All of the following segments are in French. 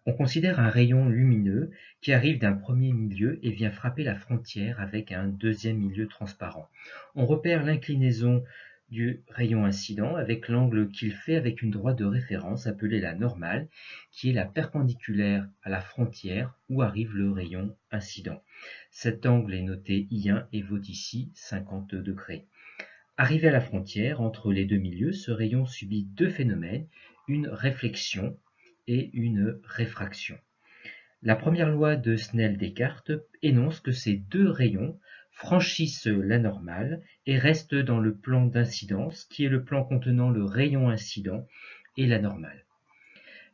On considère un rayon lumineux qui arrive d'un premier milieu et vient frapper la frontière avec un deuxième milieu transparent. On repère l'inclinaison du rayon incident avec l'angle qu'il fait avec une droite de référence appelée la normale, qui est la perpendiculaire à la frontière où arrive le rayon incident. Cet angle est noté I1 et vaut ici 50 degrés. Arrivé à la frontière entre les deux milieux, ce rayon subit deux phénomènes, une réflexion et une réfraction. La première loi de Snell-Descartes énonce que ces deux rayons franchissent la normale et restent dans le plan d'incidence, qui est le plan contenant le rayon incident et la normale.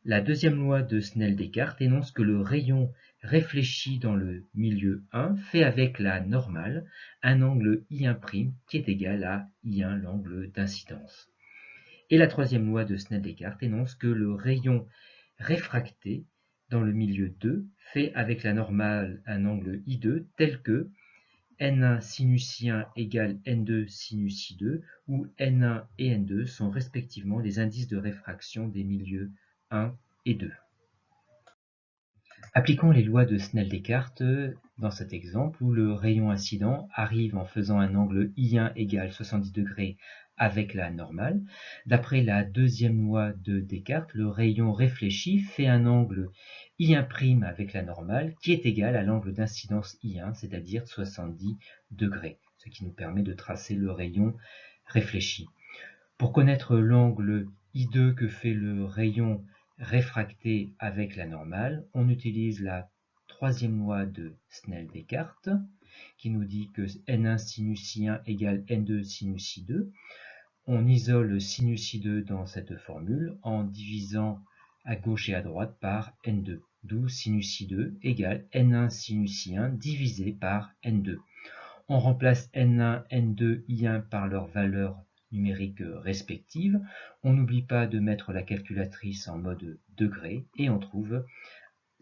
La deuxième loi de Snell-Descartes énonce que le rayon réfléchi dans le milieu 1 fait avec la normale un angle I1' qui est égal à I1 l'angle d'incidence. Et la troisième loi de Snell-Descartes énonce que le rayon réfracté dans le milieu 2 fait avec la normale un angle I2 tel que N1 sinus I1 égale N2 sinus I2, où N1 et N2 sont respectivement les indices de réfraction des milieux 1 et 2. Appliquons les lois de Snell-Descartes dans cet exemple où le rayon incident arrive en faisant un angle I1 égale 70 degrés avec la normale. D'après la deuxième loi de Descartes, le rayon réfléchi fait un angle I1' avec la normale qui est égal à l'angle d'incidence I1, c'est-à-dire 70 degrés, ce qui nous permet de tracer le rayon réfléchi. Pour connaître l'angle I2 que fait le rayon réfracté avec la normale, on utilise la troisième loi de Snell-Descartes qui nous dit que N1 sinus I1 égale N2 sinus I2. On isole sinus I2 dans cette formule en divisant à gauche et à droite par N2, d'où sinus I2 égale N1 sinus I1 divisé par N2. On remplace N1, N2, I1 par leurs valeurs numériques respectives. On n'oublie pas de mettre la calculatrice en mode degré et on trouve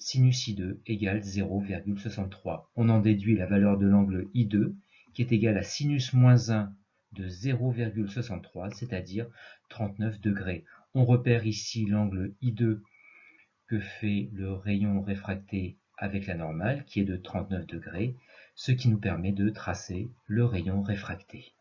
sinus I2 égale 0,63. On en déduit la valeur de l'angle I2 qui est égale à sinus moins 1 de 0,63, c'est-à-dire 39 degrés. On repère ici l'angle I2 que fait le rayon réfracté avec la normale qui est de 39 degrés, ce qui nous permet de tracer le rayon réfracté.